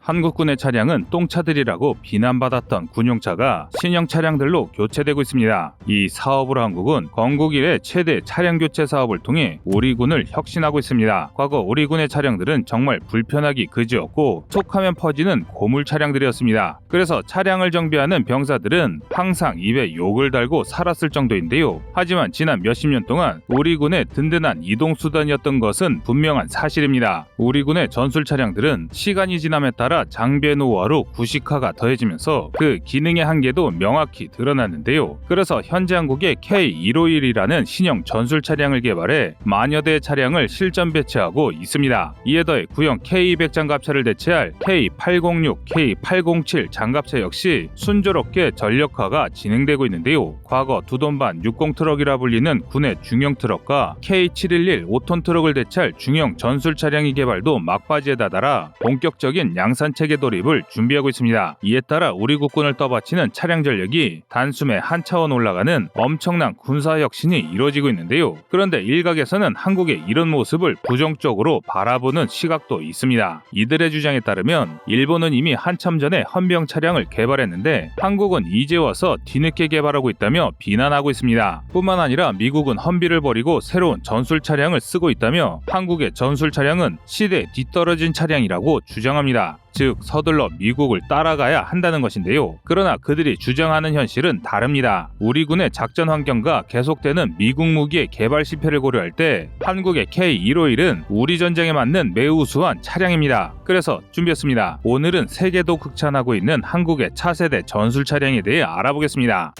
한국군의 차량은 똥차들이라고 비난받았던 군용차가 신형 차량들로 교체되고 있습니다. 이 사업으로 한국은 건국 이래 최대 차량 교체 사업을 통해 우리 군을 혁신하고 있습니다. 과거 우리 군의 차량들은 정말 불편하기 그지없고 톡하면 퍼지는 고물 차량들이었습니다. 그래서 차량을 정비하는 병사들은 항상 입에 욕을 달고 살았을 정도인데요. 하지만 지난 몇십 년 동안 우리 군의 든든한 이동수단이었던 것은 분명한 사실입니다. 우리 군의 전술 차량들은 시간이 지남에 따라 장비의 노후화로 구식화가 더해지면서 그 기능의 한계도 명확히 드러났는데요. 그래서 현재 한국의 K151이라는 신형 전술 차량을 개발해 만여 대의 차량을 실전 배치하고 있습니다. 이에 더해 구형 K200 장갑차를 대체할 K806, K807 장갑차 역시 순조롭게 전력화가 진행되고 있는데요. 과거 두돈반 60트럭이라 불리는 군의 중형 트럭과 K711 5톤 트럭을 대체할 중형 전술 차량의 개발도 막바지에 다다라 본격적인 양산체계 돌입을 준비하고 있습니다. 이에 따라 우리 국군을 떠받치는 차량 전력이 단숨에 한 차원 올라가는 엄청난 군사 혁신이 이루어지고 있는데요. 그런데 일각에서는 한국의 이런 모습을 부정적으로 바라보는 시각도 있습니다. 이들의 주장에 따르면 일본은 이미 한참 전에 헌병 차량을 개발했는데 한국은 이제 와서 뒤늦게 개발하고 있다며 비난하고 있습니다. 뿐만 아니라 미국은 헌비를 버리고 새로운 전술 차량을 쓰고 있다며 한국의 전술 차량은 시대에 뒤떨어진 차량이라고 주장합니다. 즉 서둘러 미국을 따라가야 한다는 것인데요. 그러나 그들이 주장하는 현실은 다릅니다. 우리 군의 작전 환경과 계속되는 미국 무기의 개발 실패를 고려할 때 한국의 K151은 우리 전쟁에 맞는 매우 우수한 차량입니다. 그래서 준비했습니다. 오늘은 세계도 극찬하고 있는 한국의 차세대 전술 차량에 대해 알아보겠습니다.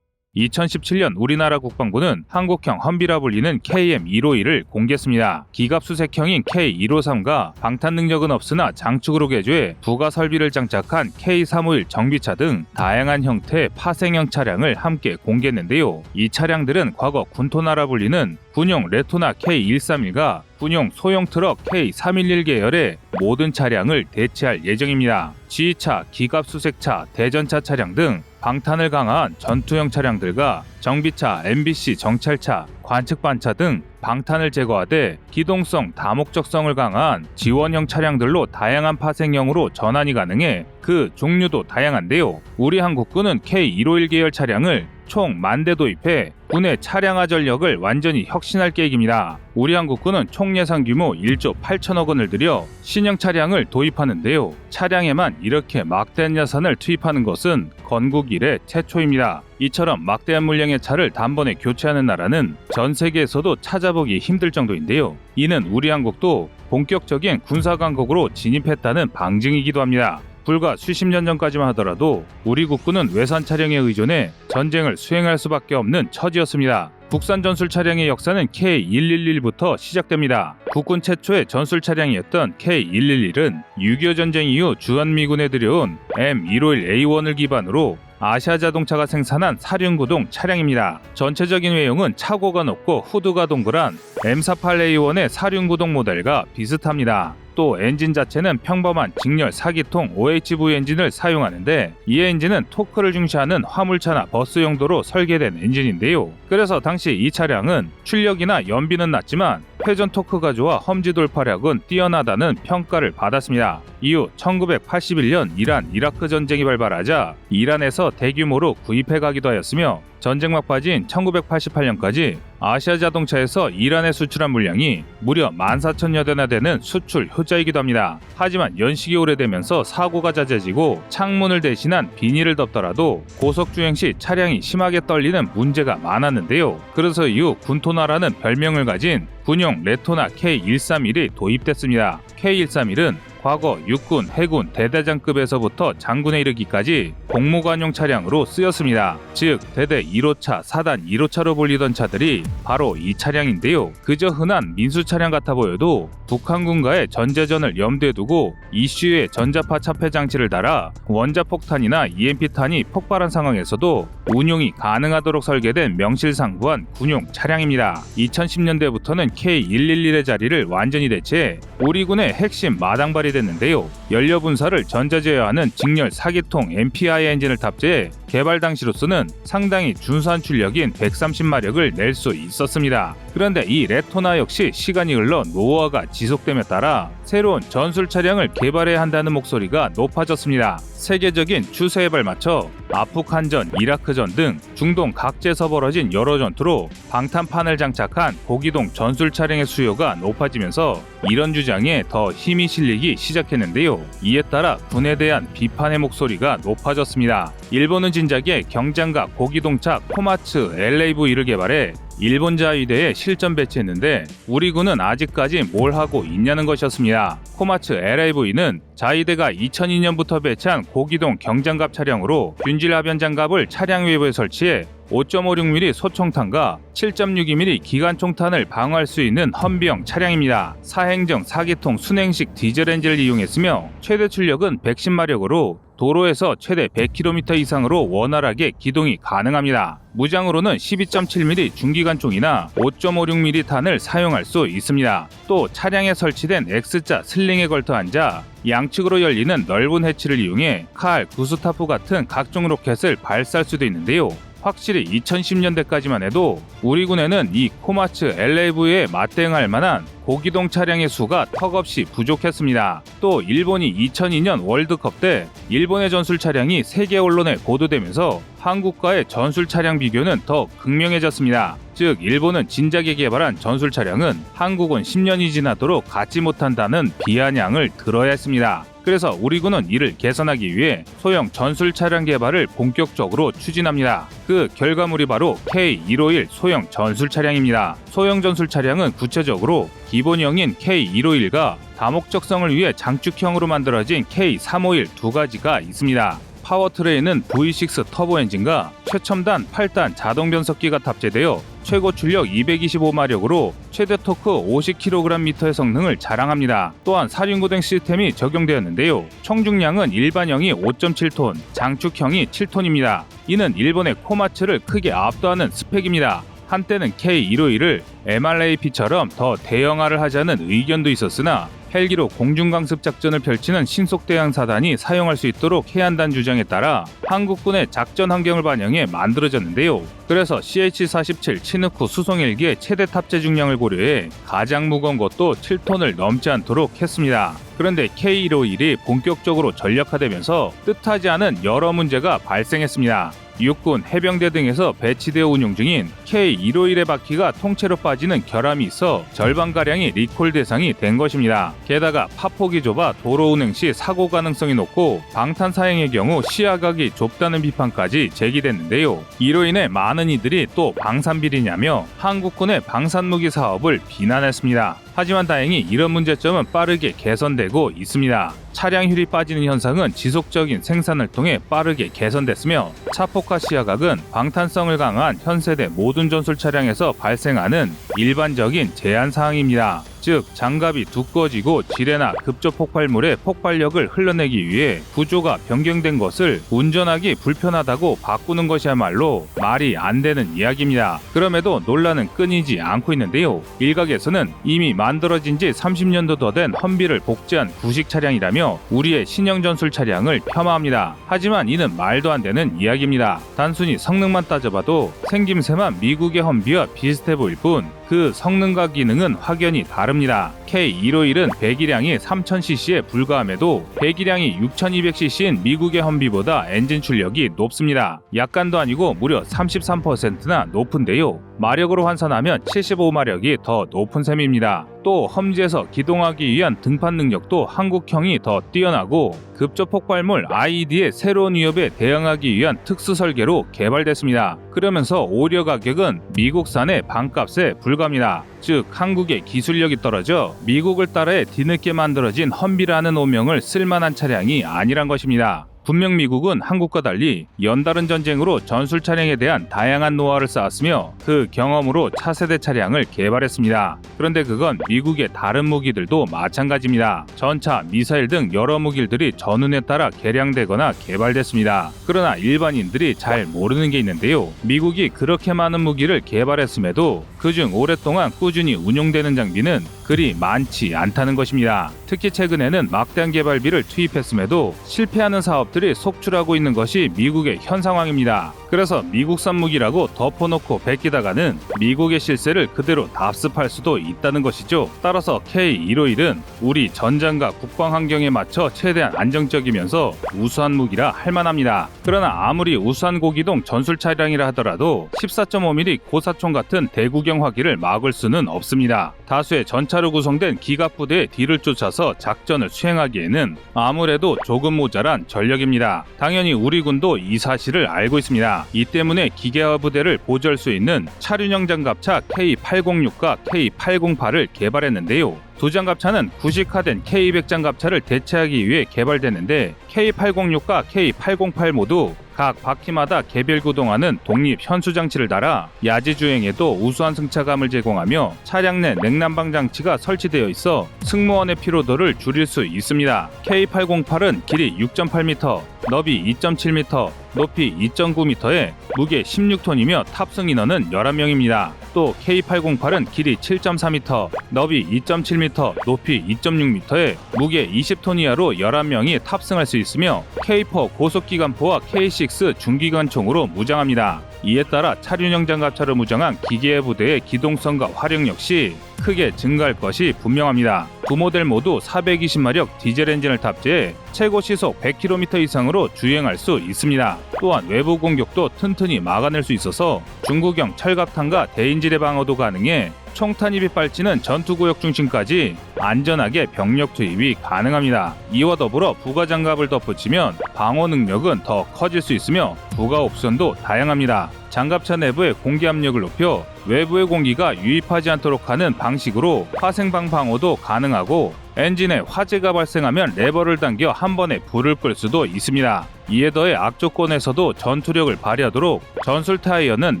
2017년 우리나라 국방부는 한국형 헌비라 불리는 KM151을 공개했습니다. 기갑수색형인 K153과 방탄 능력은 없으나 장축으로 개조해 부가 설비를 장착한 K351 정비차 등 다양한 형태의 파생형 차량을 함께 공개했는데요. 이 차량들은 과거 군토나라 불리는 군용 레토나 K131과 군용 소형 트럭 K311 계열의 모든 차량을 대체할 예정입니다. 지휘차, 기갑수색차, 대전차 차량 등 방탄을 강화한 전투형 차량들과 정비차, MBC 정찰차, 관측반차 등 방탄을 제거하되 기동성, 다목적성을 강화한 지원형 차량들로 다양한 파생형으로 전환이 가능해 그 종류도 다양한데요. 우리 한국군은 K151 계열 차량을 총 10,000대 도입해 군의 차량화 전력을 완전히 혁신할 계획입니다. 우리 한국군은 총 예산 규모 1조 8천억 원을 들여 신형 차량을 도입하는데요. 차량에만 이렇게 막대한 예산을 투입하는 것은 건국 이래 최초입니다. 이처럼 막대한 물량의 차를 단번에 교체하는 나라는 전 세계에서도 찾아보기 힘들 정도인데요. 이는 우리 한국도 본격적인 군사 강국으로 진입했다는 방증이기도 합니다. 불과 수십 년 전까지만 하더라도 우리 국군은 외산 차량에 의존해 전쟁을 수행할 수밖에 없는 처지였습니다. 국산 전술 차량의 역사는 K111부터 시작됩니다. 국군 최초의 전술 차량이었던 K111은 6.25 전쟁 이후 주한미군에 들여온 M151A1을 기반으로 아시아 자동차가 생산한 사륜구동 차량입니다. 전체적인 외형은 차고가 높고 후드가 동그란 M48A1의 사륜구동 모델과 비슷합니다. 또 엔진 자체는 평범한 직렬 4기통 OHV 엔진을 사용하는데 이 엔진은 토크를 중시하는 화물차나 버스 용도로 설계된 엔진인데요. 그래서 당시 이 차량은 출력이나 연비는 낮지만 회전 토크가 좋아 험지 돌파력은 뛰어나다는 평가를 받았습니다. 이후 1981년 이란 이라크 전쟁이 발발하자 이란에서 대규모로 구입해 가기도 하였으며 전쟁 막바지인 1988년까지 아시아 자동차에서 이란에 수출한 물량이 무려 14,000여 대나 되는 수출 효자이기도 합니다. 하지만 연식이 오래되면서 사고가 잦아지고 창문을 대신한 비닐을 덮더라도 고속주행 시 차량이 심하게 떨리는 문제가 많았는데요. 그래서 이후 군토나라는 별명을 가진 군용 레토나 K131이 도입됐습니다. K131은 과거 육군, 해군, 대대장급에서부터 장군에 이르기까지 공무관용 차량으로 쓰였습니다. 즉 대대 1호차, 사단 1호차로 불리던 차들이 바로 이 차량인데요. 그저 흔한 민수 차량 같아 보여도 북한군과의 전제전을 염두에 두고 이슈의 전자파 차폐 장치를 달아 원자폭탄이나 EMP탄이 폭발한 상황에서도 운용이 가능하도록 설계된 명실상부한 군용 차량입니다. 2010년대부터는 K111의 자리를 완전히 대체해 우리 군의 핵심 마당발이 됐는데요. 연료 분사를 전자제어하는 직렬 4기통 MPI 엔진을 탑재해 개발 당시로서는 상당히 준수한 출력인 130마력을 낼 수 있었습니다. 그런데 이 레토나 역시 시간이 흘러 노후화가 지속됨에 따라 새로운 전술 차량을 개발해야 한다는 목소리가 높아졌습니다. 세계적인 추세에 발맞춰 아프간전, 이라크전 등 중동 각지에서 벌어진 여러 전투로 방탄판을 장착한 고기동 전술 차량의 수요가 높아지면서 이런 주장에 더 힘이 실리기 시작했는데요. 이에 따라 군에 대한 비판의 목소리가 높아졌습니다. 일본은 진작에 경장갑 고기동차 코마츠 LAV를 개발해 일본 자위대에 실전 배치했는데 우리 군은 아직까지 뭘 하고 있냐는 것이었습니다. 코마츠 LAV는 자위대가 2002년부터 배치한 고기동 경장갑 차량으로 균질 하변 장갑을 차량 외부에 설치해 5.56mm 소총탄과 7.62mm 기관총탄을 방어할 수 있는 험비형 차량입니다. 사행정 4기통 순행식 디젤 엔진을 이용했으며 최대 출력은 110마력으로 도로에서 최대 100km 이상으로 원활하게 기동이 가능합니다. 무장으로는 12.7mm 중기관총이나 5.56mm 탄을 사용할 수 있습니다. 또 차량에 설치된 X자 슬링에 걸터 앉아 양측으로 열리는 넓은 해치를 이용해 칼, 구스타프 같은 각종 로켓을 발사할 수도 있는데요. 확실히 2010년대까지만 해도 우리 군에는 이 코마츠 LAV에 맞대응할 만한 고기동 차량의 수가 턱없이 부족했습니다. 또 일본이 2002년 월드컵 때 일본의 전술 차량이 세계 언론에 보도되면서 한국과의 전술 차량 비교는 더 극명해졌습니다. 즉 일본은 진작에 개발한 전술 차량은 한국은 10년이 지나도록 갖지 못한다는 비아냥을 들어야 했습니다. 그래서 우리 군은 이를 개선하기 위해 소형 전술 차량 개발을 본격적으로 추진합니다. 그 결과물이 바로 K151 소형 전술 차량입니다. 소형 전술 차량은 구체적으로 기본형인 K151과 다목적성을 위해 장축형으로 만들어진 K351 두 가지가 있습니다. 파워트레인은 V6 터보 엔진과 최첨단 8단 자동 변속기가 탑재되어 최고 출력 225마력으로 최대 토크 50kgm의 성능을 자랑합니다. 또한 사륜고등 시스템이 적용되었는데요. 총 중량은 일반형이 5.7톤, 장축형이 7톤입니다. 이는 일본의 코마츠를 크게 압도하는 스펙입니다. 한때는 K151을 MRAP처럼 더 대형화를 하자는 의견도 있었으나 헬기로 공중강습 작전을 펼치는 신속대항사단이 사용할 수 있도록 해야 한다는 주장에 따라 한국군의 작전 환경을 반영해 만들어졌는데요. 그래서 CH-47 치누크 수송헬기의 최대 탑재 중량을 고려해 가장 무거운 것도 7톤을 넘지 않도록 했습니다. 그런데 K151이 본격적으로 전력화되면서 뜻하지 않은 여러 문제가 발생했습니다. 육군, 해병대 등에서 배치되어 운용 중인 K151의 바퀴가 통째로 빠지는 결함이 있어 절반가량이 리콜 대상이 된 것입니다. 게다가 파폭이 좁아 도로 운행 시 사고 가능성이 높고 방탄 사행의 경우 시야각이 좁다는 비판까지 제기됐는데요. 이로 인해 많은 이들이 또 방산비리냐며 한국군의 방산무기 사업을 비난했습니다. 하지만 다행히 이런 문제점은 빠르게 개선되고 있습니다. 차량휠이 빠지는 현상은 지속적인 생산을 통해 빠르게 개선됐으며 차폭화 시야각은 방탄성을 강한 현세대 모든 전술 차량에서 발생하는 일반적인 제한사항입니다. 즉 장갑이 두꺼워지고 지뢰나 급조 폭발물의 폭발력을 흘러내기 위해 구조가 변경된 것을 운전하기 불편하다고 바꾸는 것이야말로 말이 안 되는 이야기입니다. 그럼에도 논란은 끊이지 않고 있는데요. 일각에서는 이미 만들어진 지 30년도 더 된 험비를 복제한 구식 차량이라며 우리의 신형 전술 차량을 폄하합니다. 하지만 이는 말도 안 되는 이야기입니다. 단순히 성능만 따져봐도 생김새만 미국의 험비와 비슷해 보일 뿐 그 성능과 기능은 확연히 다릅니다. K151은 배기량이 3000cc에 불과함에도 배기량이 6200cc인 미국의 험비보다 엔진 출력이 높습니다. 약간도 아니고 무려 33%나 높은데요. 마력으로 환산하면 75마력이 더 높은 셈입니다. 또 험지에서 기동하기 위한 등판 능력도 한국형이 더 뛰어나고 급조 폭발물 IED의 새로운 위협에 대응하기 위한 특수 설계로 개발됐습니다. 그러면서 오히려 가격은 미국산의 반값에 불과합니다. 즉 한국의 기술력이 떨어져 미국을 따라해 뒤늦게 만들어진 험비라는 오명을 쓸만한 차량이 아니란 것입니다. 분명 미국은 한국과 달리 연다른 전쟁으로 전술 차량에 대한 다양한 노하우를 쌓았으며 그 경험으로 차세대 차량을 개발했습니다. 그런데 그건 미국의 다른 무기들도 마찬가지입니다. 전차, 미사일 등 여러 무기들이 전운에 따라 개량되거나 개발됐습니다. 그러나 일반인들이 잘 모르는 게 있는데요. 미국이 그렇게 많은 무기를 개발했음에도 그중 오랫동안 꾸준히 운용되는 장비는 그리 많지 않다는 것입니다. 특히 최근에는 막대한 개발비를 투입했음에도 실패하는 사업들이 속출하고 있는 것이 미국의 현 상황입니다. 그래서 미국산 무기라고 덮어놓고 베끼다가는 미국의 실세를 그대로 답습할 수도 있다는 것이죠. 따라서 K151은 우리 전장과 국방 환경에 맞춰 최대한 안정적이면서 우수한 무기라 할만합니다. 그러나 아무리 우수한 고기동 전술 차량이라 하더라도 14.5mm 고사총 같은 대구경 화기를 막을 수는 없습니다. 다수의 전차로 구성된 기갑부대의 뒤를 쫓아서 작전을 수행하기에는 아무래도 조금 모자란 전력입니다. 당연히 우리 군도 이 사실을 알고 있습니다. 이 때문에 기계화 부대를 보조할 수 있는 차륜형 장갑차 K806과 K808을 개발했는데요. 두 장갑차는 구식화된 K200 장갑차를 대체하기 위해 개발됐는데 K806과 K808 모두 각 바퀴마다 개별 구동하는 독립 현수 장치를 달아 야지 주행에도 우수한 승차감을 제공하며 차량 내 냉난방 장치가 설치되어 있어 승무원의 피로도를 줄일 수 있습니다. K808은 길이 6.8m, 너비 2.7m, 높이 2.9m에 무게 16톤이며 탑승 인원은 11명입니다. 또 K808은 길이 7.4m, 너비 2.7m, 높이 2.6m에 무게 20톤 이하로 11명이 탑승할 수 있으며 K4 고속기관포와 K6 중기관총으로 무장합니다. 이에 따라 차륜형 장갑차로 무장한 기계 부대의 기동성과 화력 역시 크게 증가할 것이 분명합니다. 두 모델 모두 420마력 디젤 엔진을 탑재해 최고 시속 100km 이상으로 주행할 수 있습니다. 또한 외부 공격도 튼튼히 막아낼 수 있어서 중국형 철갑탄과 대인지대 방어도 가능해 총탄입이 빨치는 전투구역 중심까지 안전하게 병력 투입이 가능합니다. 이와 더불어 부가장갑을 덧붙이면 방어 능력은 더 커질 수 있으며 부가 옵션도 다양합니다. 장갑차 내부의 공기 압력을 높여 외부의 공기가 유입하지 않도록 하는 방식으로 화생방 방어도 가능하고 엔진에 화재가 발생하면 레버를 당겨 한 번에 불을 끌 수도 있습니다. 이에 더해 악조건에서도 전투력을 발휘하도록 전술 타이어는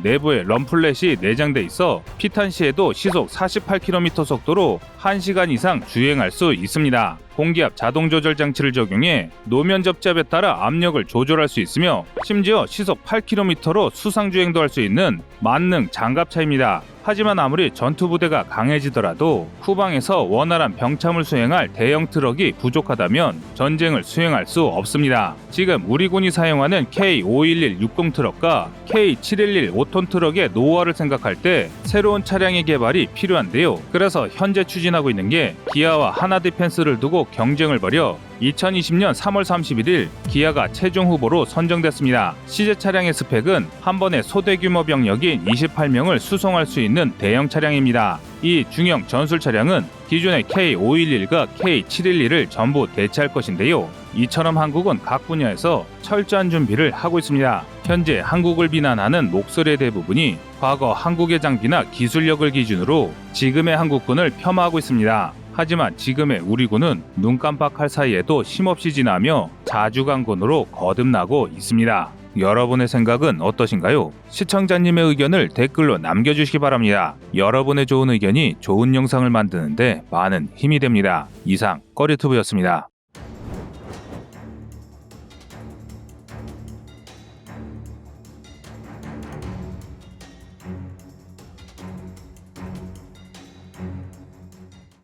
내부에 럼플렛이 내장돼 있어 피탄 시에도 시속 48km 속도로 1시간 이상 주행할 수 있습니다. 공기압 자동 조절 장치를 적용해 노면 접잡에 따라 압력을 조절할 수 있으며 심지어 시속 8km로 수상 주행도 할 수 있는 만능 장갑차입니다. 하지만 아무리 전투부대가 강해지더라도 후방에서 원활한 병참을 수행할 대형 트럭이 부족하다면 전쟁을 수행할 수 없습니다. 지금 우리 군이 사용하는 K511 60 트럭과 K711 5톤 트럭의 노후화를 생각할 때 새로운 차량의 개발이 필요한데요. 그래서 현재 추진하고 있는 게 기아와 하나디펜스를 두고 경쟁을 벌여 2020년 3월 31일 기아가 최종 후보로 선정됐습니다. 시제 차량의 스펙은 한 번에 소대규모 병력인 28명을 수송할 수 있는 대형 차량입니다. 이 중형 전술 차량은 기존의 K511과 K711을 전부 대체할 것인데요. 이처럼 한국은 각 분야에서 철저한 준비를 하고 있습니다. 현재 한국을 비난하는 목소리의 대부분이 과거 한국의 장비나 기술력을 기준으로 지금의 한국군을 폄하하고 있습니다. 하지만 지금의 우리 군은 눈 깜빡할 사이에도 힘없이 지나며 자주강군으로 거듭나고 있습니다. 여러분의 생각은 어떠신가요? 시청자님의 의견을 댓글로 남겨주시기 바랍니다. 여러분의 좋은 의견이 좋은 영상을 만드는데 많은 힘이 됩니다. 이상 꺼리투브였습니다.